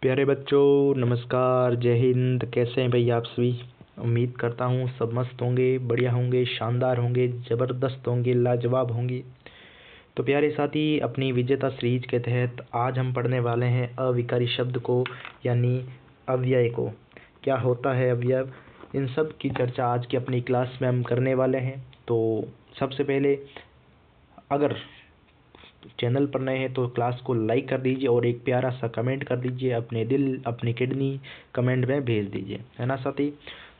प्यारे बच्चों, नमस्कार, जय हिंद। कैसे हैं भाई आप सभी? उम्मीद करता हूँ सब मस्त होंगे, बढ़िया होंगे, शानदार होंगे, ज़बरदस्त होंगे, लाजवाब होंगे। तो प्यारे साथी, अपनी विजेता सीरीज के तहत आज हम पढ़ने वाले हैं अविकारी शब्द को, यानी अव्यय को। क्या होता है अव्यय, इन सब की चर्चा आज की अपनी क्लास में हम करने वाले हैं। तो सबसे पहले, अगर चैनल पर नए हैं तो क्लास को लाइक कर दीजिए और एक प्यारा सा कमेंट कर दीजिए, अपने दिल अपनी किडनी कमेंट में भेज दीजिए, है ना साथी।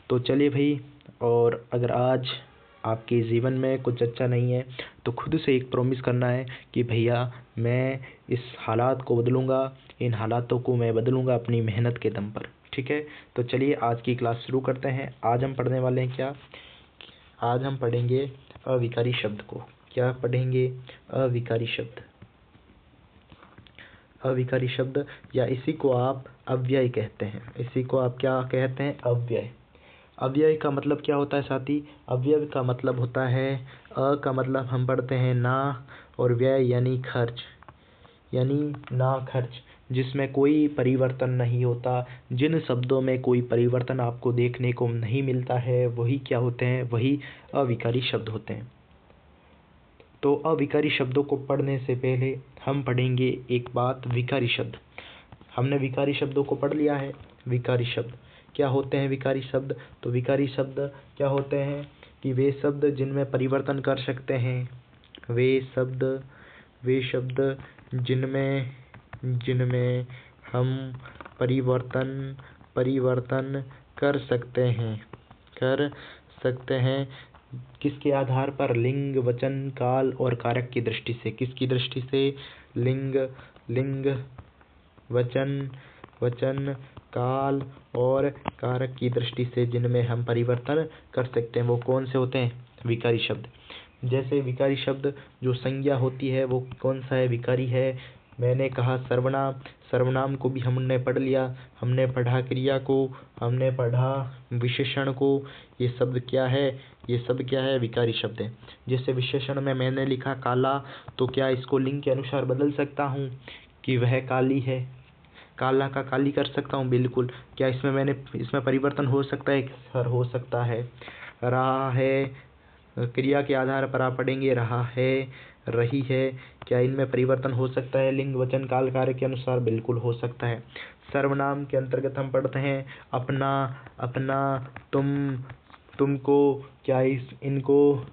तो चलिए भाई, और अगर आज आपके जीवन में कुछ अच्छा नहीं है तो खुद से एक प्रॉमिस करना है कि भैया मैं इस हालात को बदलूँगा, इन हालातों को मैं बदलूँगा अपनी मेहनत के दम पर। ठीक है, तो चलिए आज की क्लास शुरू करते हैं। आज हम पढ़ने वाले हैं क्या? आज हम पढ़ेंगे अविकारी शब्द को। क्या पढ़ेंगे? अविकारी शब्द। अविकारी शब्द, या इसी को आप अव्यय कहते हैं। इसी को आप क्या कहते हैं? अव्यय। अव्यय का मतलब क्या होता है साथी? अव्यय का मतलब होता है, अ का मतलब हम पढ़ते हैं ना, और व्यय यानी खर्च, यानी ना खर्च, जिसमें कोई परिवर्तन नहीं होता। जिन शब्दों में कोई परिवर्तन आपको देखने को नहीं मिलता है वही क्या होते हैं? वही अविकारी शब्द होते हैं। तो अविकारी शब्दों को पढ़ने से पहले हम पढ़ेंगे एक बात, विकारी शब्द। हमने विकारी शब्दों को पढ़ लिया है। विकारी शब्द क्या होते हैं? विकारी शब्द, तो विकारी शब्द क्या होते हैं कि वे शब्द जिनमें परिवर्तन कर सकते हैं, वे शब्द जिनमें हम परिवर्तन कर सकते हैं। किसके आधार पर? लिंग, वचन, काल और कारक की दृष्टि से। किसकी दृष्टि से? लिंग, वचन, काल और कारक की दृष्टि से जिनमें हम परिवर्तन कर सकते हैं, वो कौन से होते हैं? विकारी शब्द। जैसे विकारी शब्द जो संज्ञा होती है वो कौन सा है? विकारी है। मैंने कहा सर्वनाम, सर्वनाम को भी हमने पढ़ लिया। हमने पढ़ा क्रिया को, हमने पढ़ा विशेषण को। ये शब्द क्या है? ये सब क्या है? विकारी शब्द है। जैसे विशेषण में मैंने लिखा काला, तो क्या इसको लिंग के अनुसार बदल सकता हूँ कि वह काली है? काला का काली कर सकता हूँ, बिल्कुल। क्या इसमें परिवर्तन हो सकता है? सर हो सकता है। रहा है, क्रिया के आधार पर आप पढ़ेंगे रहा है, रही है। क्या इनमें परिवर्तन हो सकता है? लिंग, वचन, काल, कार्य के अनुसार बिल्कुल हो सकता है। सर्वनाम के अंतर्गत हम पढ़ते हैं अपना, तुमको। क्या इनको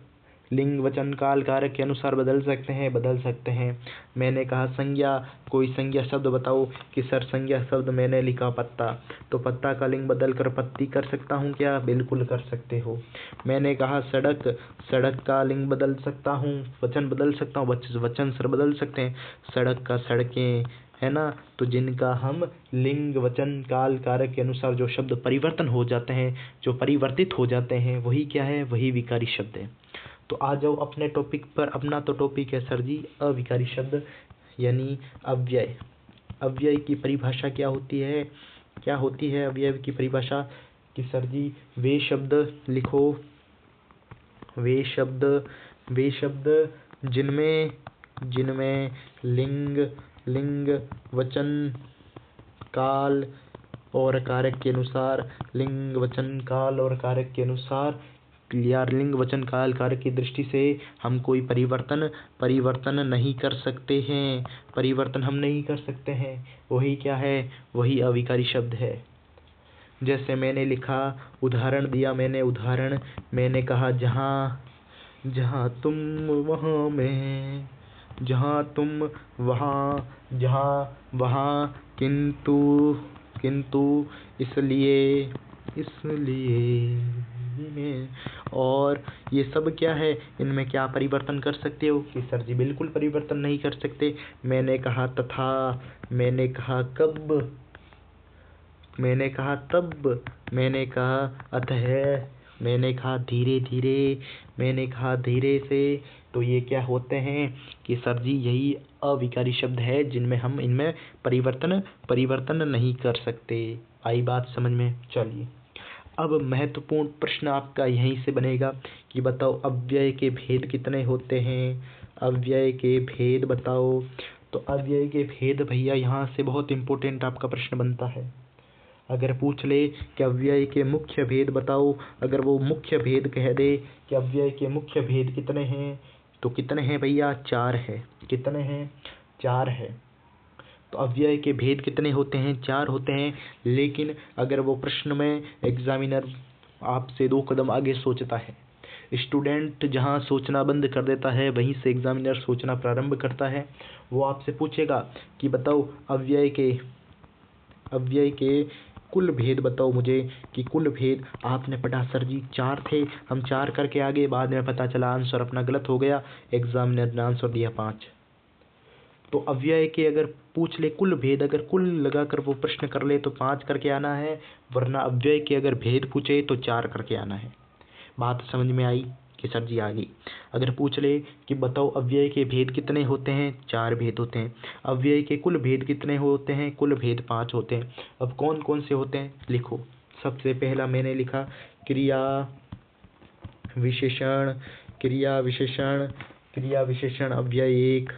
लिंग, वचन, काल, कारक के अनुसार बदल सकते हैं। मैंने कहा संज्ञा, कोई संज्ञा शब्द बताओ कि सर संज्ञा शब्द मैंने लिखा पत्ता, तो पत्ता का लिंग बदल कर पत्ती कर सकता हूँ क्या? बिल्कुल कर सकते हो। मैंने कहा सड़क, सड़क का लिंग बदल सकता हूँ, वचन बदल सकता हूँ, वचन सर बदल सकते हैं। सड़क का सड़कें, है ना। तो जिनका हम लिंग, वचन, काल, कारक के अनुसार जो शब्द परिवर्तन हो जाते हैं, जो परिवर्तित हो जाते हैं, वही क्या है? वही विकारी शब्द है। तो आ जाओ अपने टॉपिक पर। अपना तो टॉपिक है सर जी अविकारी शब्द यानी अव्यय। अव्यय की परिभाषा क्या होती है? क्या होती है अव्यय की परिभाषा? कि सर जी वे शब्द लिखो, वे शब्द जिनमें लिंग, वचन, काल और कारक के अनुसार, लिंग, वचन, काल और कारक के अनुसार, या लिंग, वचन, काल, कारक की दृष्टि से हम कोई परिवर्तन नहीं कर सकते हैं। परिवर्तन हम नहीं कर सकते हैं, वही क्या है? वही अविकारी शब्द है। जैसे मैंने लिखा, उदाहरण दिया मैंने, मैंने कहा जहाँ तुम वहाँ मैं, जहाँ तुम वहाँ किंतु इसलिए में। और ये सब क्या है? इनमें क्या परिवर्तन कर सकते हो? कि सर जी बिल्कुल परिवर्तन नहीं कर सकते। मैंने कहा तथा, मैंने कहा कब, मैंने कहा तब, मैंने कहा अतः, मैंने कहा धीरे धीरे, मैंने कहा धीरे से। तो ये क्या होते हैं कि सर जी यही अविकारी शब्द है जिनमें हम इनमें परिवर्तन नहीं कर सकते। आई बात समझ में? चलिए, अब महत्वपूर्ण प्रश्न आपका यहीं से बनेगा कि बताओ अव्यय के भेद कितने होते हैं? अव्यय के भेद बताओ। तो अव्यय के भेद भैया यहाँ से बहुत इंपॉर्टेंट आपका प्रश्न बनता है। अगर पूछ ले कि अव्यय के मुख्य भेद बताओ, अगर वो मुख्य भेद कह दे कि अव्यय के मुख्य भेद कितने हैं, तो कितने हैं भैया? 4 है। कितने हैं? 4 है। तो अव्यय के भेद कितने होते हैं? 4 होते हैं। लेकिन अगर वो प्रश्न में एग्जामिनर आपसे 2 कदम आगे सोचता है, स्टूडेंट जहां सोचना बंद कर देता है वहीं से एग्जामिनर सोचना प्रारंभ करता है। वो आपसे पूछेगा कि बताओ अव्यय के कुल भेद बताओ मुझे, कि कुल भेद आपने पढ़ा सर जी 4 थे, हम 4 करके आगे, बाद में पता चला आंसर अपना गलत हो गया, एग्जामिनर ने आंसर दिया 5। तो अव्यय के अगर पूछ ले कुल भेद, अगर कुल लगाकर वो प्रश्न कर ले तो 5 करके आना है, वरना अव्यय के अगर भेद पूछे तो 4 करके आना है। बात समझ में आई कि सर जी आ गई। अगर पूछ ले कि बताओ अव्यय के भेद कितने होते हैं? 4 भेद होते हैं। अव्यय के कुल भेद कितने होते हैं? कुल भेद 5 होते हैं। अब कौन कौन से होते हैं लिखो। सबसे पहला मैंने लिखा क्रिया विशेषण। क्रिया विशेषण अव्यय 1,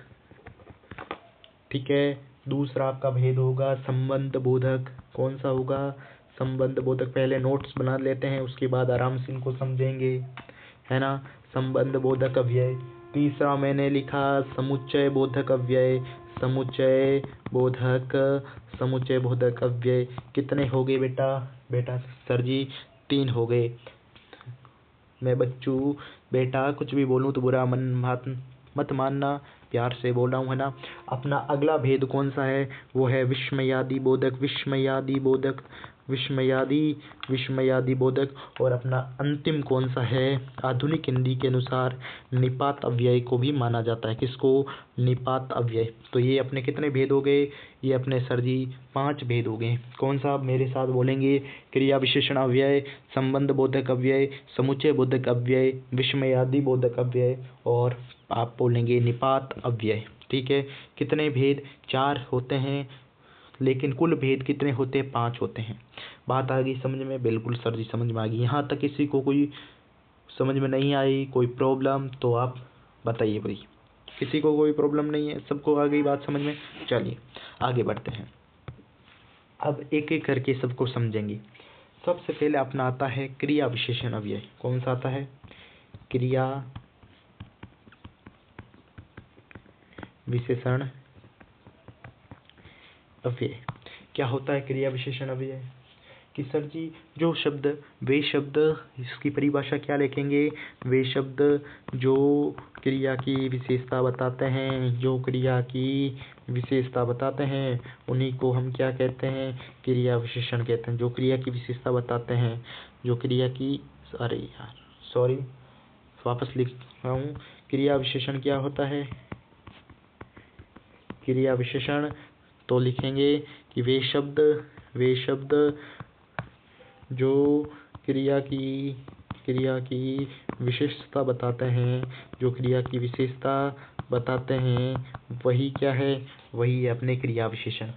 ठीक है। दूसरा आपका भेद होगा संबंध बोधक। कौन सा होगा? संबंध बोधक। पहले नोट्स बना लेते हैं, उसके बाद आराम से इनको समझेंगे, है ना। संबंध बोधक अव्यय। तीसरा मैंने लिखा समुच्चय बोधक अव्यय। समुच्चय बोधक अव्यय कितने हो गए बेटा सर जी 3 हो गए। मैं बेटा कुछ भी बोलूं तो बुरा मत मानना, प्यार से बोल रहा हूँ, है ना। अपना अगला भेद कौन सा है? वो है विस्मयादि बोधक। और अपना अंतिम कौन सा है? आधुनिक हिंदी के अनुसार निपात अव्यय को भी माना जाता है। किसको? निपात अव्यय। तो ये अपने कितने भेद हो गए? ये अपने सर जी 5 भेद हो गए। कौन सा? मेरे साथ बोलेंगे। क्रिया विशेषण अव्यय, संबंध बोधक अव्यय, समुच्चय बोधक अव्यय, विस्मयादि बोधक अव्यय, और आप बोलेंगे निपात अव्यय। ठीक है। कितने भेद? 4 होते हैं, लेकिन कुल भेद कितने होते हैं? 5 होते हैं। बात आ गई समझ में? बिल्कुल सर जी समझ में आ गई। यहाँ तक किसी को कोई समझ में नहीं आई, कोई प्रॉब्लम तो आप बताइए भाई। किसी को कोई प्रॉब्लम नहीं है? सबको आ गई बात समझ में? चलिए आगे बढ़ते हैं। अब एक एक करके सबको समझेंगे। सबसे पहले अपना आता है क्रिया विशेषण अव्यय। कौन सा आता है? क्रिया विशेषण अव्यय। क्या होता है क्रिया विशेषण अव्यय? कि सर जी जो शब्द, वे शब्द, इसकी परिभाषा क्या लिखेंगे? वे शब्द जो क्रिया की विशेषता बताते हैं, उन्हीं को हम क्या कहते हैं? क्रिया विशेषण कहते हैं। जो क्रिया की विशेषता बताते हैं, जो क्रिया की, अरे यार सॉरी, वापस लिख रहा हूँ। क्रिया विशेषण क्या होता है? क्रिया विशेषण तो लिखेंगे कि वे शब्द जो क्रिया की विशेषता बताते हैं, जो क्रिया की विशेषता बताते हैं, वही क्या है? वही है अपने क्रिया विशेषण।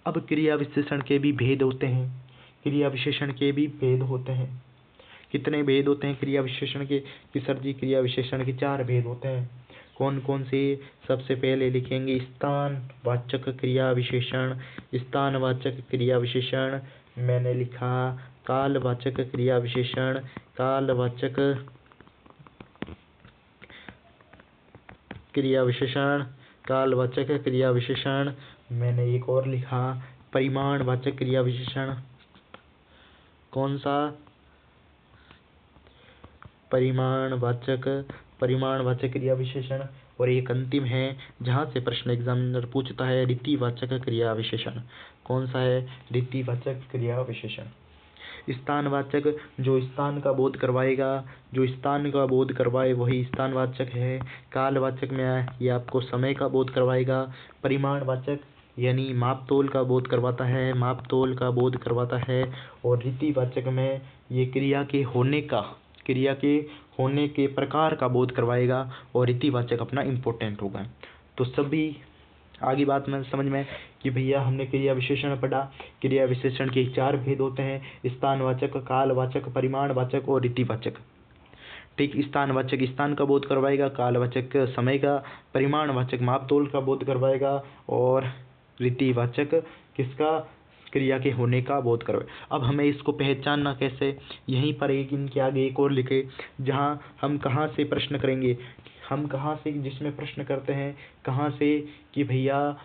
अब क्रिया विशेषण के भी भेद होते हैं। क्रिया विशेषण के भी भेद होते हैं। कितने भेद होते हैं क्रिया विशेषण के? कि सर जी क्रिया विशेषण के 4 भेद होते हैं। कौन कौन से? सबसे पहले लिखेंगे स्थानवाचक क्रिया विशेषण। स्थानवाचक क्रिया विशेषण। मैंने लिखा कालवाचक क्रिया विशेषण। कालवाचक क्रिया विशेषण। मैंने एक और लिखा परिमाणवाचक क्रिया विशेषण। कौन सा? परिमाणवाचक क्रिया विशेषण। और एक अंतिम है जहाँ से प्रश्न एग्जामिनर पूछता है, रीतिवाचक क्रिया विशेषण। कौन सा है? रीतिवाचक क्रिया विशेषण। स्थानवाचक जो स्थान का बोध करवाए वही स्थानवाचक है। कालवाचक में ये आपको समय का बोध करवाएगा। परिमाणवाचक यानी मापतोल का बोध करवाता है। और रीतिवाचक में ये क्रिया के होने के प्रकार का बोध करवाएगा। और रीतिवाचक अपना इम्पोर्टेंट होगा। तो सभी आगे बात में समझ में कि भैया हमने क्रिया विशेषण पढ़ा। क्रिया विशेषण के 4 भेद होते हैं, स्थानवाचक, कालवाचक, परिमाणवाचक और रीतिवाचक। ठीक। स्थानवाचक स्थान का बोध करवाएगा, कालवाचक समय का, परिमाणवाचक मापतोल का बोध करवाएगा और रीतिवाचक किसका, क्रिया के होने का बोध करवाएगा। अब हमें इसको पहचानना कैसे, यहीं पर एक इनके आगे एक और लिखे, जहाँ हम कहाँ से प्रश्न करेंगे, हम कहाँ से जिसमें प्रश्न करते हैं कहाँ से, कि भैया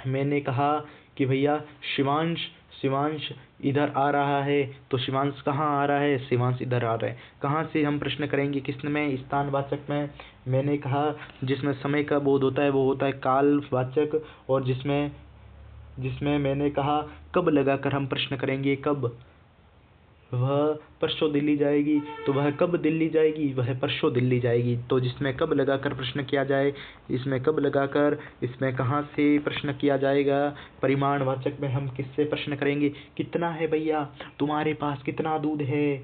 मैंने कहा कि भैया शिवांश इधर आ रहा है, तो शिवांश कहाँ आ रहा है, शिवांश इधर आ रहा है। कहाँ से हम प्रश्न करेंगे, किसमें, स्थानवाचक में। मैंने कहा जिसमें समय का बोध होता है वो होता है कालवाचक, और जिसमें मैंने कहा कब लगाकर हम प्रश्न करेंगे, कब, वह परसों दिल्ली जाएगी, तो वह कब दिल्ली जाएगी, वह परसों दिल्ली जाएगी। तो जिसमें कब लगाकर प्रश्न किया जाए, इसमें कब लगाकर, इसमें कहाँ से प्रश्न किया जाएगा। परिमाणवाचक में हम किससे प्रश्न करेंगे, कितना है भैया, तुम्हारे पास कितना दूध है,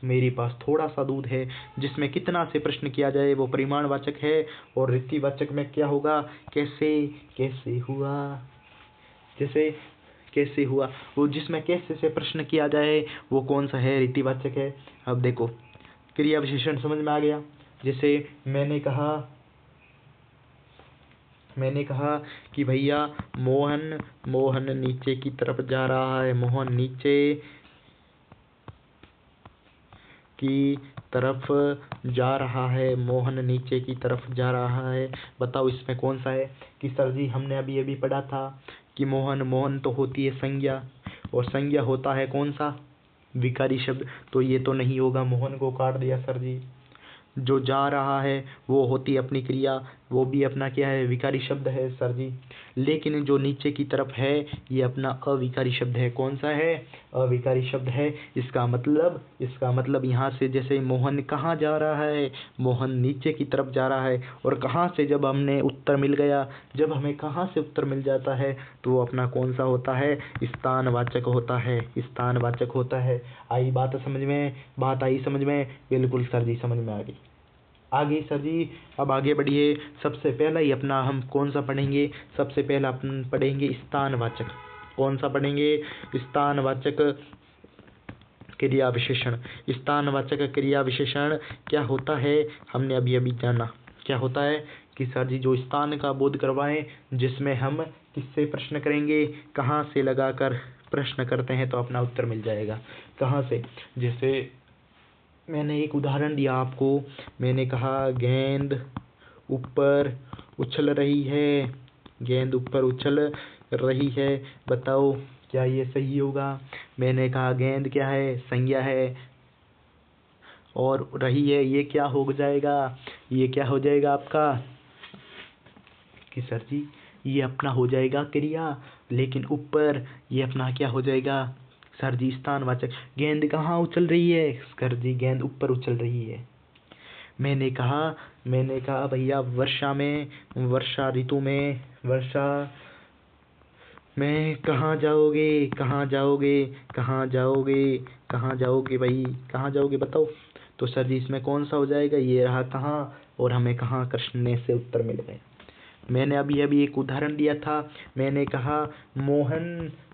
मेरे पास थोड़ा सा दूध है। जिसमें कितना से प्रश्न किया जाए वो परिमाणवाचक है। और रीतिवाचक में क्या होगा, कैसे हुआ, जैसे कैसे हुआ, वो जिसमें कैसे से प्रश्न किया जाए वो कौन सा है, रीतिवाचक है। अब देखो क्रिया विशेषण समझ में आ गया। जैसे मैंने कहा कि भैया मोहन नीचे की तरफ जा रहा है, मोहन नीचे की तरफ जा रहा है, मोहन नीचे की तरफ जा रहा है। बताओ इसमें कौन सा है, कि सर जी हमने अभी अभी पढ़ा था कि मोहन तो होती है संज्ञा, और संज्ञा होता है कौन सा, विकारी शब्द। तो ये तो नहीं होगा, मोहन को काट दिया सर जी। जो जा रहा है वो होती अपनी क्रिया, वो भी अपना क्या है, विकारी शब्द है सर जी। लेकिन जो नीचे की तरफ है ये अपना अविकारी शब्द है। कौन सा है, अविकारी शब्द है। इसका मतलब यहाँ से जैसे मोहन कहाँ जा रहा है, मोहन नीचे की तरफ जा रहा है। और कहाँ से जब हमने उत्तर मिल गया, जब हमें कहाँ से उत्तर मिल जाता है तो वो अपना कौन सा होता है, स्थानवाचक होता है, स्थानवाचक होता है। आई बात समझ में, बात आई समझ में, बिल्कुल सर जी समझ में आ गई। आगे सर जी अब आगे बढ़िए। सबसे पहला ही अपना हम कौन सा पढ़ेंगे, सबसे पहला अपन पढ़ेंगे स्थानवाचक। कौन सा पढ़ेंगे, स्थानवाचक क्रिया विशेषण। स्थानवाचक क्रिया विशेषण क्या होता है, हमने अभी अभी जाना। क्या होता है कि सर जी जो स्थान का बोध करवाएं, जिसमें हम किससे प्रश्न करेंगे, कहाँ से लगाकर प्रश्न करते हैं तो अपना उत्तर मिल जाएगा। कहाँ से, जैसे मैंने एक उदाहरण दिया आपको, मैंने कहा गेंद ऊपर उछल रही है, गेंद ऊपर उछल रही है। बताओ क्या ये सही होगा। मैंने कहा गेंद क्या है, संज्ञा है, और रही है ये क्या हो जाएगा, ये क्या हो जाएगा आपका, कि सर जी ये अपना हो जाएगा क्रिया, लेकिन ऊपर ये अपना क्या हो जाएगा सर जी, स्थानवाचक। गेंद कहाँ उछल रही है, सर जी गेंद ऊपर उछल रही है। मैंने कहा भैया वर्षा ऋतु में कहाँ जाओगे भाई, कहाँ जाओगे बताओ। तो सर जी इसमें कौन सा हो जाएगा, ये रहा कहाँ, और हमें कहाँ करने से उत्तर मिल गया। मैंने अभी एक उदाहरण दिया था, मैंने कहा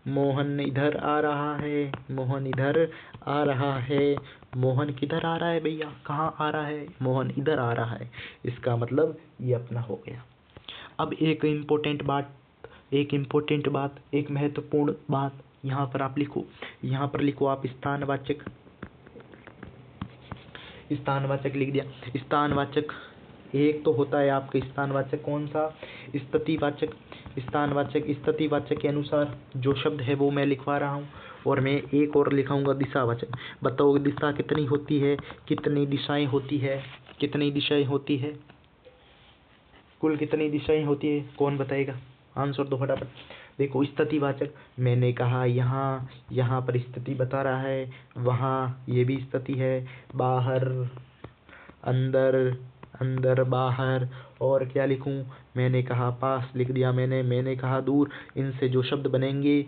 मोहन इधर आ रहा है, मोहन इधर आ रहा है। मोहन किधर आ रहा है भैया, कहाँ आ रहा है, मोहन इधर आ रहा है। इसका मतलब ये अपना हो गया। अब एक इम्पोर्टेंट बात, एक महत्वपूर्ण बात यहाँ पर आप लिखो, आप स्थानवाचक लिख दिया। स्थानवाचक एक तो होता है आपके स्थानवाचक कौन सा, स्थितिवाचक। स्थितिवाचक के अनुसार जो शब्द है वो मैं लिखवा रहा हूँ, और मैं एक और लिखाऊंगा दिशावाचक। बताओ दिशा कितनी होती है, कितनी दिशाएं होती है, कुल कितनी दिशाएं होती है, कौन बताएगा, आंसर दो फटाफट। देखो स्थितिवाचक, मैंने कहा यहाँ पर स्थिति बता रहा है, वहाँ ये भी स्थिति है, बाहर अंदर बाहर, और क्या लिखूं, मैंने कहा पास लिख दिया मैंने कहा दूर। इनसे जो शब्द बनेंगे,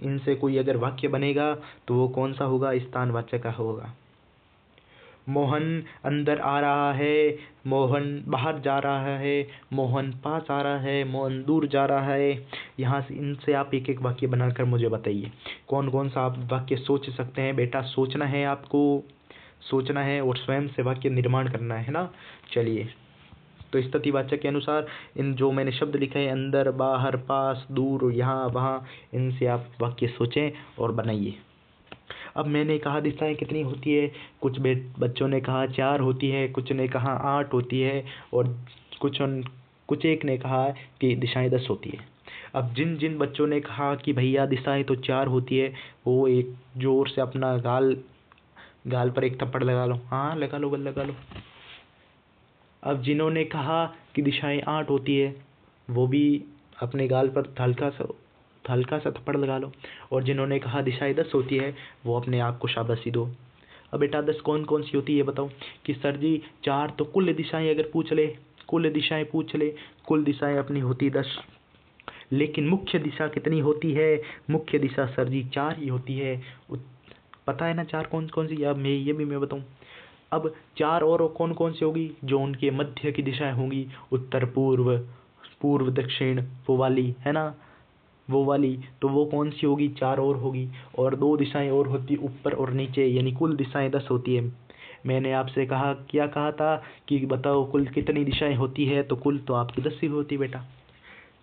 इनसे कोई अगर वाक्य बनेगा तो वो कौन सा होगा, स्थानवाचक का होगा। मोहन अंदर आ रहा है, मोहन बाहर जा रहा है, मोहन पास आ रहा है, मोहन दूर जा रहा है। यहाँ से इनसे आप एक एक वाक्य बनाकर मुझे बताइए कौन कौन सा आप वाक्य सोच सकते हैं। बेटा सोचना है, आपको सोचना है और स्वयं से वाक्य निर्माण करना है ना। चलिए, तो स्थितिवाचक के अनुसार इन जो मैंने शब्द लिखे हैं अंदर, बाहर, पास, दूर, यहाँ, वहाँ, इनसे आप वाक्य सोचें और बनाइए। अब मैंने कहा दिशाएं कितनी होती है, कुछ बच्चों ने कहा 4 होती है, कुछ ने कहा 8 होती है और कुछ एक ने कहा कि दिशाएं 10 होती है। अब जिन जिन बच्चों ने कहा कि भैया दिशाएं तो 4 होती है, वो एक जोर से अपना गाल पर एक थप्पड़ लगा लो। हाँ लगा लो, लगा लो। अब जिन्होंने कहा कि दिशाएं 8 होती है, वो भी अपने गाल पर हल्का सा थप्पड़ लगा लो। और जिन्होंने कहा दिशाएं 10 होती है, वो अपने आप को शाबाशी दो। अब बेटा 10 कौन कौन सी होती है बताओ। कि सर जी 4 तो कुल दिशाएं अगर पूछ ले, कुल दिशाएं अपनी होती 10, लेकिन मुख्य दिशा कितनी होती है। मुख्य दिशा सर जी 4 ही होती है। पता है ना 4 कौन कौन सी। अब मैं बताऊं। अब 4 और कौन कौन सी होगी, जो उनके मध्य की दिशाएं होंगी, उत्तर पूर्व, पूर्व दक्षिण, वो वाली है ना, वो वाली। तो वो कौन सी होगी, 4 और होगी। और 2 दिशाएं और होती ऊपर और नीचे, यानी कुल दिशाएं 10 होती है। मैंने आपसे कहा, क्या कहा था कि बताओ कुल कितनी दिशाएं होती है, तो कुल तो आपकी 10 ही होती बेटा।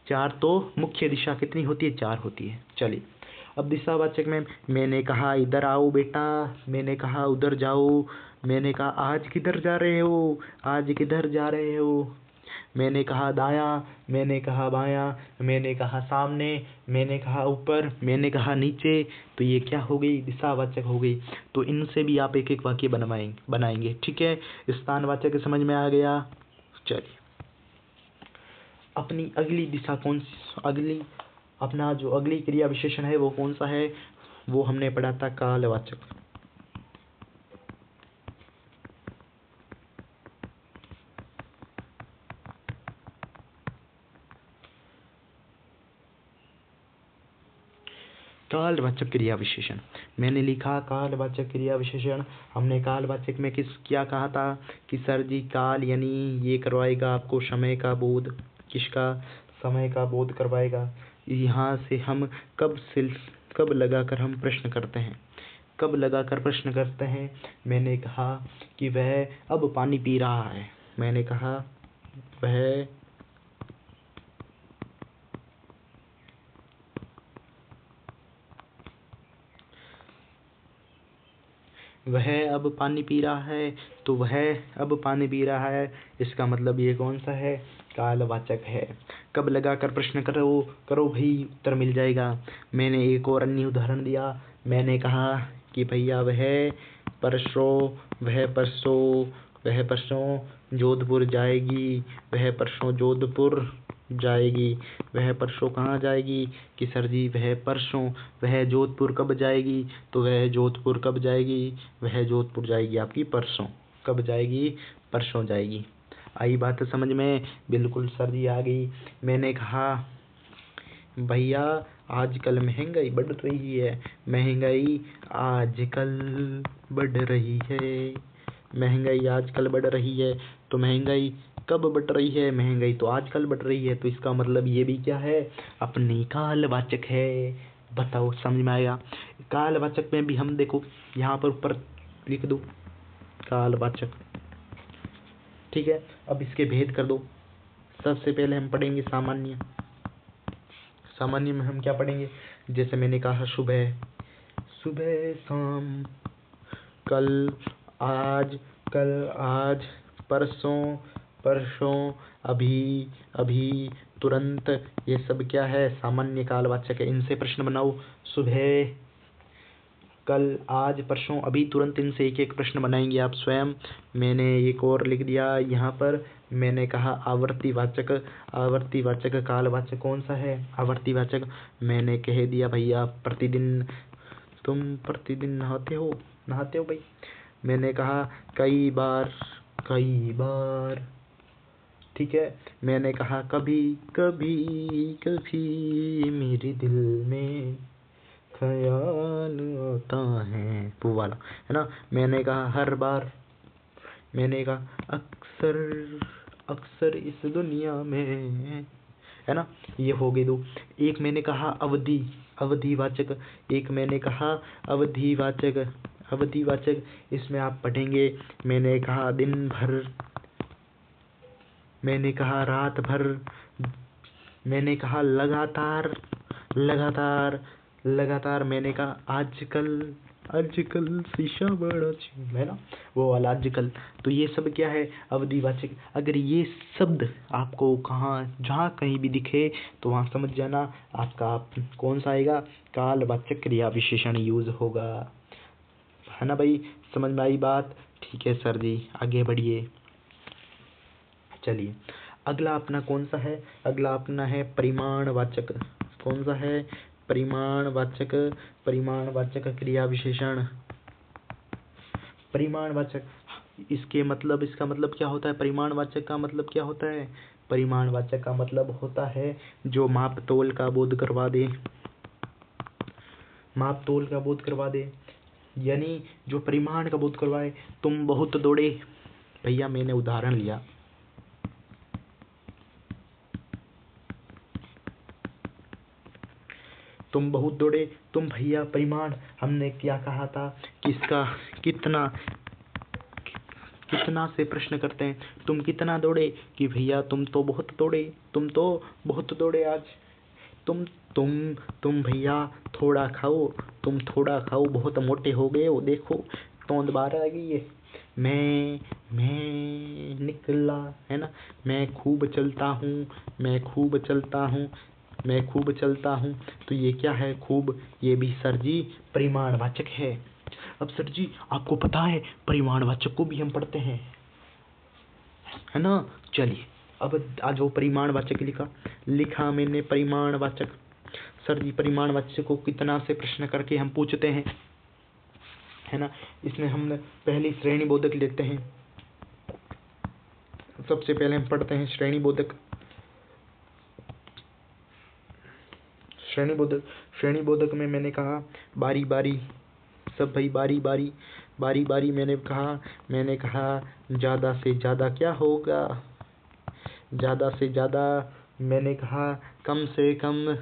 4 तो मुख्य दिशा कितनी होती है, 4 होती है। चलिए, अब दिशावाचक में मैंने कहा इधर आओ बेटा, मैंने कहा उधर जाओ, मैंने कहा आज किधर जा रहे हो, आज किधर जा रहे हो, मैंने कहा दायां, मैंने कहा बायां, मैंने कहा सामने, मैंने कहा ऊपर, मैंने कहा नीचे। तो ये क्या हो गई, दिशावाचक हो गई। तो इनसे भी आप एक एक वाक्य बनाएंगे। ठीक है, स्थानवाचक समझ में आ गया। चलिए, अपनी अगली दिशा कौन सी, अपना जो अगली क्रिया विशेषण है वो कौन सा है, वो हमने पढ़ा था कालवाचक। कालवाचक क्रिया विशेषण मैंने लिखा, कालवाचक क्रिया विशेषण। हमने कालवाचक में क्या कहा था कि सर जी काल यानी ये करवाएगा आपको समय का बोध। किसका, समय का बोध करवाएगा। यहाँ से हम कब लगाकर हम प्रश्न करते हैं, कब लगाकर प्रश्न करते हैं। मैंने कहा कि वह अब पानी पी रहा है, मैंने कहा वह अब पानी पी रहा है। तो वह अब पानी पी रहा है, इसका मतलब ये कौन सा है, कालवाचक है। कब लगाकर प्रश्न करो भाई, उत्तर मिल जाएगा। मैंने एक और अन्य उदाहरण दिया, मैंने कहा कि भैया वह परसों जोधपुर जाएगी, वह परसों जोधपुर जाएगी। वह परसों कहाँ जाएगी, कि सर जी वह परसों। वह जोधपुर कब जाएगी, तो वह जोधपुर कब जाएगी, वह जोधपुर जाएगी आपकी परसों। कब जाएगी, परसों जाएगी। आई बात समझ में, बिल्कुल सर जी आ गई। मैंने कहा भैया आजकल महंगाई बढ़ रही है, महंगाई आजकल बढ़ रही है, महंगाई आजकल बढ़ रही है। तो महंगाई कब बढ़ रही है, महंगाई तो आजकल बढ़ रही है। तो इसका मतलब ये भी क्या है, अपनी कालवाचक है। बताओ समझ में आया। कालवाचक में भी हम देखो यहाँ पर ऊपर लिख दो कालवाचक। ठीक है, अब इसके भेद कर दो। सबसे पहले हम पढ़ेंगे सामान्य। सामान्य में हम क्या पढ़ेंगे, जैसे मैंने कहा सुबह, शाम, कल, आज, परसों, अभी, तुरंत। ये सब क्या है, सामान्य कालवाचक है। इनसे प्रश्न बनाओ। सुबह, कल, आज, परसों, अभी, तुरंत, इनसे एक एक प्रश्न बनाएंगे आप स्वयं। मैंने एक और लिख दिया यहाँ पर, मैंने कहा आवर्तीवाचक कालवाचक कौन सा है, आवर्तीवाचक। मैंने कह दिया भैया प्रतिदिन, तुम प्रतिदिन नहाते हो भाई। मैंने कहा कई बार। ठीक है, मैंने कहा कभी मेरे दिल में ख्याल आता है, वो वाला है ना। मैंने कहा हर बार, मैंने कहा अक्सर अक्सर इस दुनिया में, है ना। ये हो गई दो। एक मैंने कहा अवधि, अवधिवाचक। एक मैंने कहा अवधिवाचक, अवधिवाचक। इसमें आप पढ़ेंगे, मैंने कहा दिन भर, मैंने कहा रात भर, मैंने कहा लगातार, लगातार, लगातार। मैंने कहा आजकल, आजकल शीशा बड़ा है ना, वो वाला आजकल। तो ये सब क्या है, अवधिवाचक। अगर ये शब्द आपको कहाँ जहाँ कहीं भी दिखे तो वहाँ समझ जाना आपका कौन सा आएगा, कालवाचक क्रिया विशेषण यूज होगा, है ना भाई। समझ में आई बात? ठीक है सर जी, आगे बढ़िए। चलिए अगला अपना कौन सा है, अगला अपना है परिमाणवाचक। कौन सा है, परिमाणवाचक, परिमाणवाचक क्रिया विशेषण। परिमाणवाचक, इसके मतलब, इसका मतलब क्या होता है, परिमाणवाचक का मतलब क्या होता है। परिमाणवाचक का मतलब होता है जो माप तोल का बोध करवा दे, माप तोल का बोध करवा दे, यानी जो परिमाण का बोध करवाए। तुम बहुत दौड़े, भैया मैंने उदाहरण लिया, तुम बहुत दौड़े, तुम भैया परिमाण, हमने क्या कहा था, किसका, कितना, कितना से प्रश्न करते हैं, तुम कितना दौड़े, कि भैया तुम तो बहुत दौड़े, तुम तो बहुत दौड़े आज। तुम तुम तुम भैया थोड़ा खाओ, तुम थोड़ा खाओ, बहुत मोटे हो गए हो, देखो तोंद बाहर आ गई है। मैं निकला, है ना, मैं खूब चलता हूँ, मैं खूब चलता हूँ, मैं खूब चलता हूँ। तो ये क्या है, खूब, ये भी सर जी परिमाणवाचक है। अब सर जी आपको पता है परिमाणवाचक को भी हम पढ़ते हैं, है ना। चलिए अब आज वो परिमाणवाचक लिखा, लिखा मैंने परिमाणवाचक। सर जी परिमाणवाचक को कितना से प्रश्न करके हम पूछते हैं, है ना। इसमें हम पहली श्रेणी बोधक लेते हैं। सबसे पहले हम पढ़ते हैं श्रेणी बोधक। श्रेणी बोधक, श्रेणी बोधक में मैंने कहा बारी बारी, सब भाई बारी बारी, बारी बारी। मैंने कहा ज़्यादा से ज़्यादा क्या होगा, ज़्यादा से ज़्यादा। मैंने कहा कम से कम,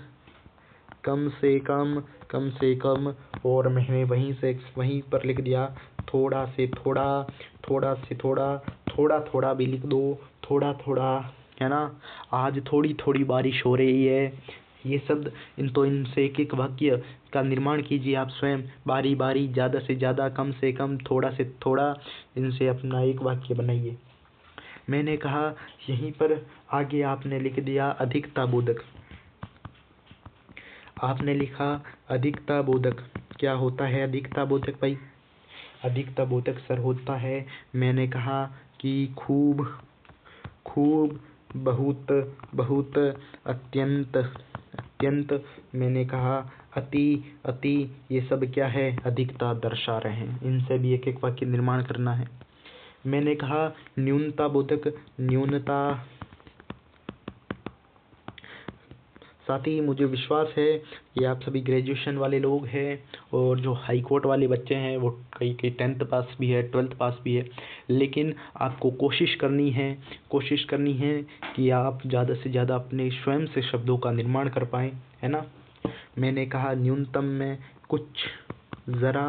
कम से कम, कम से कम। और मैंने वहीं से वहीं पर लिख दिया थोड़ा से थोड़ा, थोड़ा से थोड़ा, थोड़ा थोड़ा भी लिख दो, थोड़ा थोड़ा, है ना। आज थोड़ी थोड़ी बारिश हो रही है। ये शब्द इनसे एक एक वाक्य का निर्माण कीजिए आप स्वयं, बारी बारी, ज़्यादा से ज़्यादा, कम से कम, थोड़ा से थोड़ा, इनसे अपना एक वाक्य बनाइए। मैंने कहा यहीं पर आगे आपने लिख दिया अधिकता बोधक। आपने लिखा अधिकता बोधक। क्या होता है अधिकता बोधक भाई? अधिकता बोधक सर होता है, मैंने कहा कि खूब, खूब, बहुत, बहुत, अत्यंत, अत्यंत। मैंने कहा अति, अति। ये सब क्या है, अधिकता दर्शा रहे हैं। इनसे भी एक एक वाक्य निर्माण करना है। मैंने कहा न्यूनता बोधक, न्यूनता। साथ ही मुझे विश्वास है कि आप सभी ग्रेजुएशन वाले लोग हैं, और जो हाई कोर्ट वाले बच्चे हैं वो कई कई 10th पास भी है, 12th पास भी है। लेकिन आपको कोशिश करनी है, कोशिश करनी है कि आप ज़्यादा से ज़्यादा अपने स्वयं से शब्दों का निर्माण कर पाएँ, है ना। मैंने कहा न्यूनतम में कुछ, ज़रा,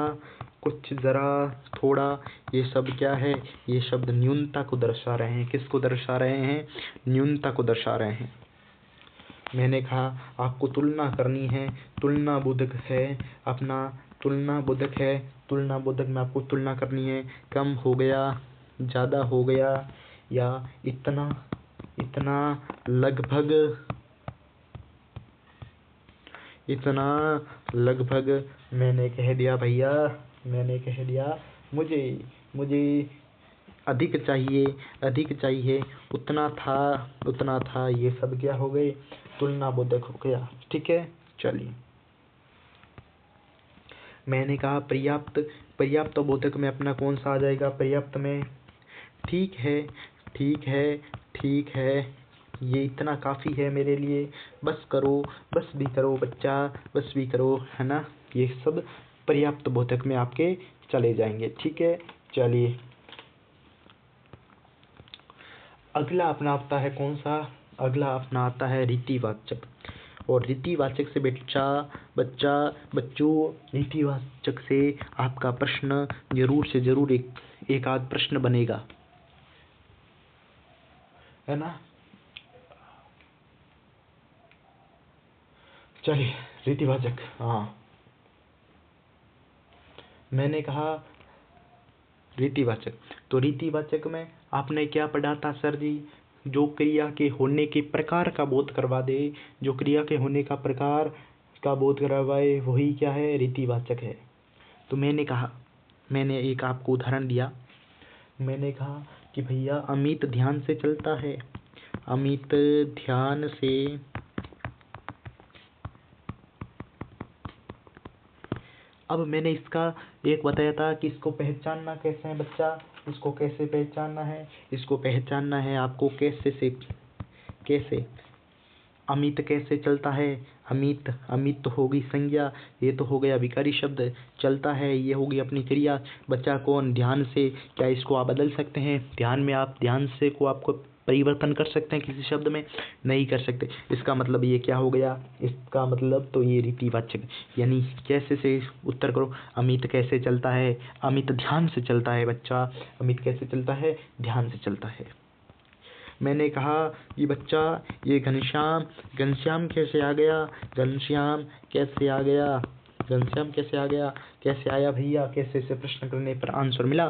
कुछ, ज़रा, थोड़ा। ये सब क्या है, ये शब्द न्यूनता को दर्शा रहे हैं। किसको दर्शा रहे हैं, न्यूनता को दर्शा रहे हैं। मैंने कहा आपको तुलना करनी है, तुलना बोधक है अपना, तुलना बोधक है। तुलना बोधक में आपको तुलना करनी है, कम हो गया, ज़्यादा हो गया, या इतना, इतना, लगभग, इतना, लगभग। मैंने कह दिया भैया, मैंने कह दिया मुझे, मुझे अधिक चाहिए, अधिक चाहिए, उतना था, उतना था। ये सब क्या हो गए, तुलना बोधक हो गया। ठीक है, चलिए। मैंने कहा पर्याप्त, पर्याप्त बोधक में अपना कौन सा आ जाएगा, पर्याप्त में ठीक है, ठीक है, ठीक है, ये इतना काफ़ी है मेरे लिए, बस करो, बस भी करो बच्चा, बस भी करो, है ना। ये सब पर्याप्त बोधक में आपके चले जाएंगे। ठीक है, चलिए। अगला अपना आता है कौन सा? अगला अपना आता है रीतिवाचक। और रीतिवाचक से बच्चों रीतिवाचक से आपका प्रश्न जरूर से जरूर एक आध प्रश्न बनेगा, है ना। चलिए रीतिवाचक, हाँ मैंने कहा रीतिवाचक। तो रीतिवाचक में आपने क्या पढ़ा था सर जी? जो क्रिया के होने के प्रकार का बोध करवा दे, जो क्रिया के होने का प्रकार का बोध करवाए, वही क्या है? रीतिवाचक है। तो मैंने एक आपको उदाहरण दिया। मैंने कहा कि भैया अमित ध्यान से चलता है, अमित ध्यान से अब मैंने इसका एक बताया था कि इसको पहचानना कैसे है बच्चा, इसको कैसे पहचानना है? इसको पहचानना है आपको कैसे अमित कैसे चलता है? अमित तो होगी संज्ञा, ये तो हो गया विकारी शब्द। चलता है ये होगी अपनी क्रिया। बच्चा कौन? ध्यान से। क्या इसको आप बदल सकते हैं? ध्यान से को आपको परिवर्तन कर सकते हैं किसी शब्द में? नहीं कर सकते। इसका मतलब ये क्या हो गया? इसका मतलब तो ये रीतिवाचक, यानी कैसे से उत्तर करो। अमित कैसे चलता है? अमित ध्यान से चलता है बच्चा। अमित कैसे चलता है? ध्यान से चलता है। मैंने कहा कि बच्चा ये घनश्याम कैसे आ गया? घनश्याम कैसे आ गया? घनश्याम कैसे आ गया? कैसे आया भैया? कैसे से प्रश्न करने पर आंसर मिला।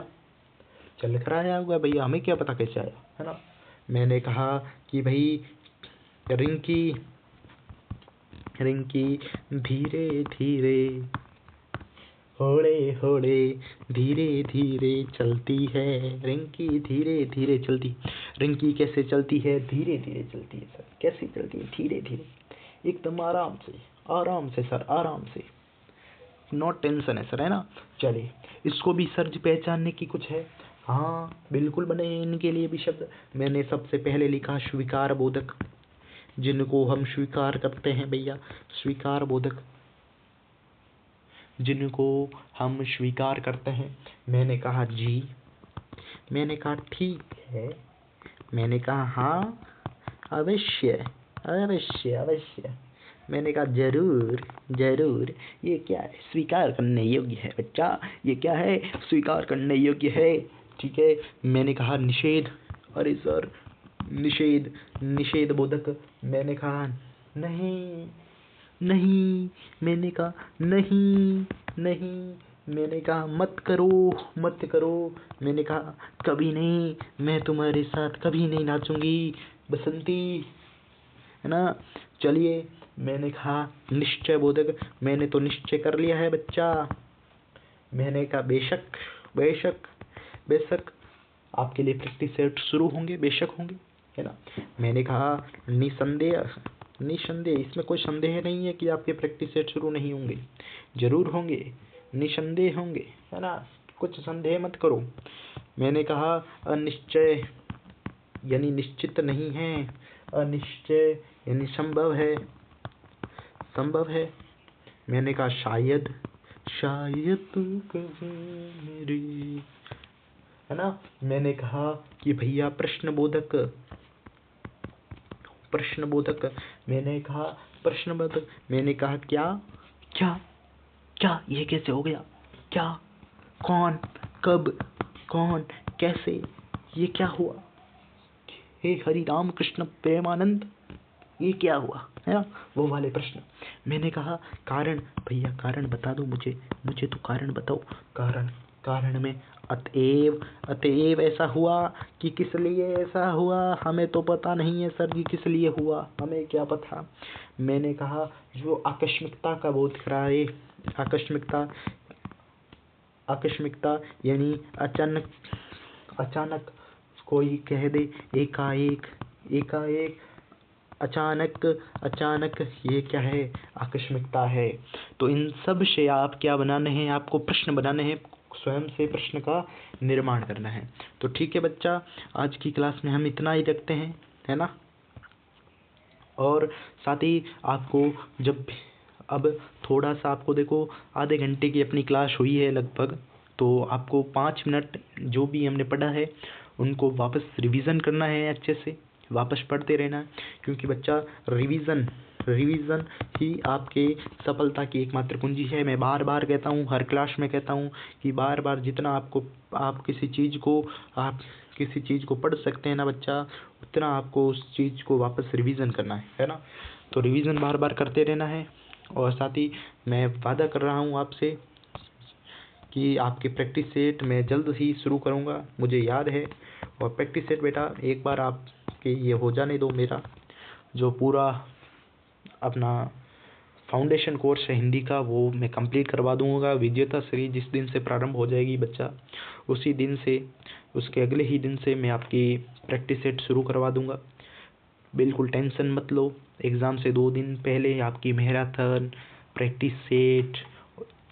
चल कर आया होगा भैया, हमें क्या पता कैसे आया, है ना। मैंने कहा कि भाई रिंकी धीरे धीरे होड़े होड़े धीरे धीरे चलती है। रिंकी धीरे धीरे चलती। रिंकी कैसे चलती है? धीरे धीरे चलती है सर। कैसे चलती है? धीरे धीरे, एकदम आराम से सर, आराम से, नो टेंशन है सर, है ना। चलिए इसको भी सर जी पहचानने की कुछ है। हाँ बिल्कुल बने इनके लिए भी शब्द। मैंने सबसे पहले लिखा स्वीकार बोधक, जिनको हम स्वीकार करते हैं भैया, स्वीकार बोधक, जिनको हम स्वीकार करते हैं। मैंने कहा जी, मैंने कहा ठीक है, मैंने कहा हाँ अवश्य अवश्य अवश्य, मैंने कहा जरूर जरूर। ये क्या है? स्वीकार करने योग्य है बच्चा, ये क्या है? स्वीकार करने योग्य है। ठीक है। मैंने कहा निषेध, अरे सर निषेध बोधक। मैंने कहा नहीं, मैंने कहा नहीं, मैंने कहा मत करो। मैंने कहा कभी नहीं, मैं तुम्हारे साथ कभी नहीं नाचूंगी बसंती, है ना। चलिए मैंने कहा निश्चय बोधक, मैंने तो निश्चय कर लिया है बच्चा। मैंने कहा बेशक आपके लिए प्रैक्टिस सेट शुरू होंगे, बेशक होंगे, है ना। मैंने कहा निसंदेह, इसमें कोई संदेह नहीं है कि आपके प्रैक्टिस सेट शुरू नहीं होंगे, जरूर होंगे, निसंदेह होंगे, है ना। कुछ संदेह मत करो। मैंने कहा अनिश्चय यानी निश्चित नहीं है, अनिश्चय यानी संभव है। मैंने कहा शायद तू कभी मेरी, है ना। मैंने कहा कि भैया प्रश्नबोधक, मैंने कहा प्रश्नबोधक। मैंने कहा क्या ये कैसे हो गया? क्या, कौन, कब, कौन, कैसे, ये क्या हुआ? हे हरि राम कृष्ण प्रेमानंद, ये क्या हुआ, है ना, वो वाले प्रश्न। मैंने कहा कारण, भैया कारण बता दो मुझे तो कारण बताओ। कारण में अतएव ऐसा हुआ कि किस लिए ऐसा हुआ हमें तो पता नहीं है सर जी, किस लिए हुआ हमें क्या पता। मैंने कहा जो आकस्मिकता का बोध कराए, आकस्मिकता यानी अचानक कोई कह दे, एकाएक, अचानक, ये क्या है? आकस्मिकता है। तो इन सब से आप क्या बनाने हैं? आपको प्रश्न बनाने हैं, स्वयं से प्रश्न का निर्माण करना है। तो ठीक है बच्चा, आज की क्लास में हम इतना ही रखते हैं, है ना। और साथ ही आपको जब अब थोड़ा सा आपको देखो, आधे घंटे की अपनी क्लास हुई है लगभग, तो आपको 5 मिनट जो भी हमने पढ़ा है उनको वापस रिवीजन करना है, अच्छे से वापस पढ़ते रहना है, क्योंकि बच्चा रिवीजन ही आपके सफलता की एकमात्र कुंजी है। मैं बार बार कहता हूँ, हर क्लास में कहता हूँ कि बार बार जितना आप किसी चीज़ को पढ़ सकते हैं ना बच्चा, उतना आपको उस चीज़ को वापस रिवीजन करना है ना। तो रिवीजन बार बार करते रहना है। और साथ ही मैं वादा कर रहा हूँ आपसे कि आपके प्रैक्टिस सेट मैं जल्द ही शुरू करूँगा, मुझे याद है। और प्रैक्टिस सेट बेटा एक बार आपके ये हो जाने दो, मेरा जो पूरा अपना फाउंडेशन कोर्स है हिंदी का वो मैं कंप्लीट करवा दूंगा। विजेता सीरीज जिस दिन से प्रारंभ हो जाएगी बच्चा, उसी दिन से, उसके अगले ही दिन से मैं आपकी प्रैक्टिस सेट शुरू करवा दूंगा। बिल्कुल टेंशन मत लो। एग्ज़ाम से 2 दिन पहले आपकी मैराथन, प्रैक्टिस सेट,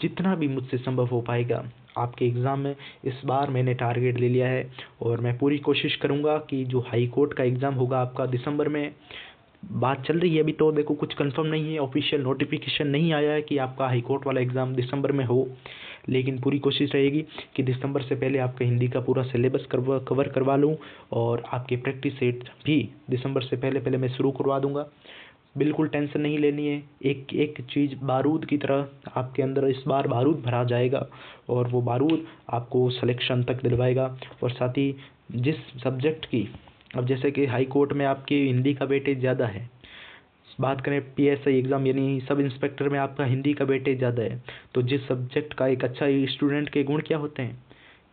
जितना भी मुझसे संभव हो पाएगा आपके एग्ज़ाम में, इस बार मैंने टारगेट ले लिया है। और मैं पूरी कोशिश करूँगा कि जो हाई कोर्ट का एग्ज़ाम होगा आपका दिसंबर में, बात चल रही है अभी, तो देखो कुछ कंफर्म नहीं है, ऑफिशियल नोटिफिकेशन नहीं आया है कि आपका हाई कोर्ट वाला एग्ज़ाम दिसंबर में हो, लेकिन पूरी कोशिश रहेगी कि दिसंबर से पहले आपका हिंदी का पूरा सिलेबस कवर करवा लूँ। और आपके प्रैक्टिस सेट भी दिसंबर से पहले मैं शुरू करवा दूँगा। बिल्कुल टेंशन नहीं लेनी है। एक एक चीज़ बारूद की तरह आपके अंदर इस बार बारूद भरा जाएगा, और वो बारूद आपको सिलेक्शन तक दिलवाएगा। और साथ ही जिस सब्जेक्ट की, अब जैसे कि हाई कोर्ट में आपकी हिंदी का वेटेज ज़्यादा है, बात करें पीएसआई एग्ज़ाम यानी सब इंस्पेक्टर में आपका हिंदी का वेटेज ज़्यादा है, तो जिस सब्जेक्ट का एक अच्छा स्टूडेंट के गुण क्या होते हैं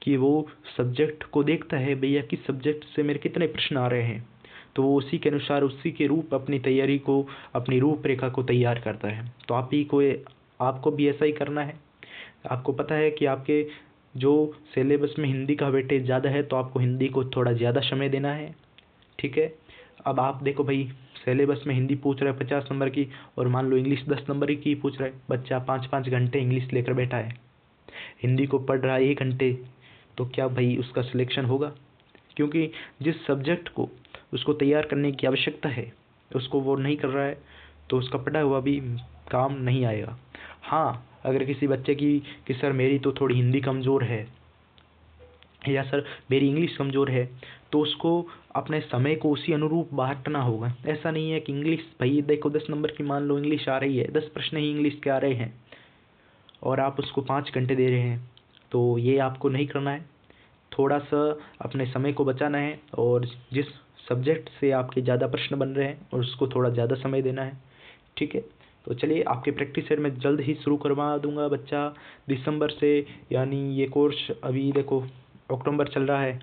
कि वो सब्जेक्ट को देखता है, भैया किस सब्जेक्ट से मेरे कितने प्रश्न आ रहे हैं, तो वो उसी के अनुसार, उसी के रूप अपनी तैयारी को, अपनी रूपरेखा को तैयार करता है। तो आपको भी ऐसा ही करना है। आपको पता है कि आपके जो सिलेबस में हिंदी का वेटेज ज़्यादा है, तो आपको हिंदी को थोड़ा ज़्यादा समय देना है, ठीक है। अब आप देखो भाई, सिलेबस में हिंदी पूछ रहा है 50 नंबर की, और मान लो इंग्लिश 10 नंबर की पूछ रहा है, बच्चा 5-5 घंटे इंग्लिश लेकर बैठा है, हिंदी को पढ़ रहा है 1 घंटे, तो क्या भाई उसका सिलेक्शन होगा? क्योंकि जिस सब्जेक्ट को उसको तैयार करने की आवश्यकता है, उसको वो नहीं कर रहा है, तो उसका पढ़ा हुआ भी काम नहीं आएगा। हाँ, अगर किसी बच्चे की कि सर मेरी तो थोड़ी हिंदी कमज़ोर है, या सर मेरी इंग्लिश कमज़ोर है, तो उसको अपने समय को उसी अनुरूप बांटना होगा। ऐसा नहीं है कि इंग्लिश, भाई देखो 10 नंबर की मान लो इंग्लिश आ रही है, 10 प्रश्न ही इंग्लिश के आ रहे हैं, और आप उसको 5 घंटे दे रहे हैं, तो ये आपको नहीं करना है। थोड़ा सा अपने समय को बचाना है, और जिस सब्जेक्ट से आपके ज़्यादा प्रश्न बन रहे हैं और उसको थोड़ा ज़्यादा समय देना है, ठीक है। तो चलिए, आपके प्रैक्टिस सेट में जल्द ही शुरू करवा दूंगा बच्चा दिसंबर से। यानी ये कोर्स अभी देखो अक्टूबर चल रहा है,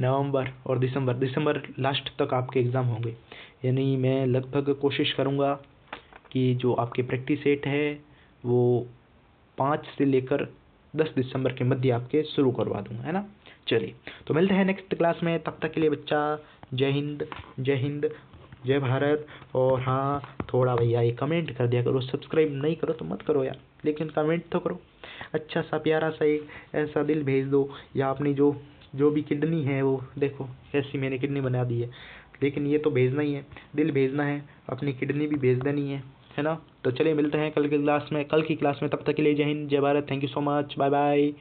नवंबर और दिसंबर लास्ट तक आपके एग्ज़ाम होंगे। यानी मैं लगभग कोशिश करूँगा कि जो आपके प्रैक्टिस सेट है वो 5 से लेकर 10 दिसंबर के मध्य आपके शुरू करवा दूँगा, है ना। चलिए, तो मिलते हैं नेक्स्ट क्लास में, तब तक के लिए बच्चा जय हिंद, जय हिंद, जय भारत। और हाँ, थोड़ा भैया ये कमेंट कर दिया करो, सब्सक्राइब नहीं करो तो मत करो यार, लेकिन कमेंट तो करो, अच्छा सा प्यारा सा एक ऐसा दिल भेज दो, या अपनी जो भी किडनी है वो देखो कैसी मैंने किडनी बना दी है, लेकिन ये तो भेजना ही है, दिल भेजना है, अपनी किडनी भी भेज देनी है ना। तो चलिए मिलते हैं कल की क्लास में, तब तक के लिए जय हिंद, जय Bharat, thank you so much, bye bye.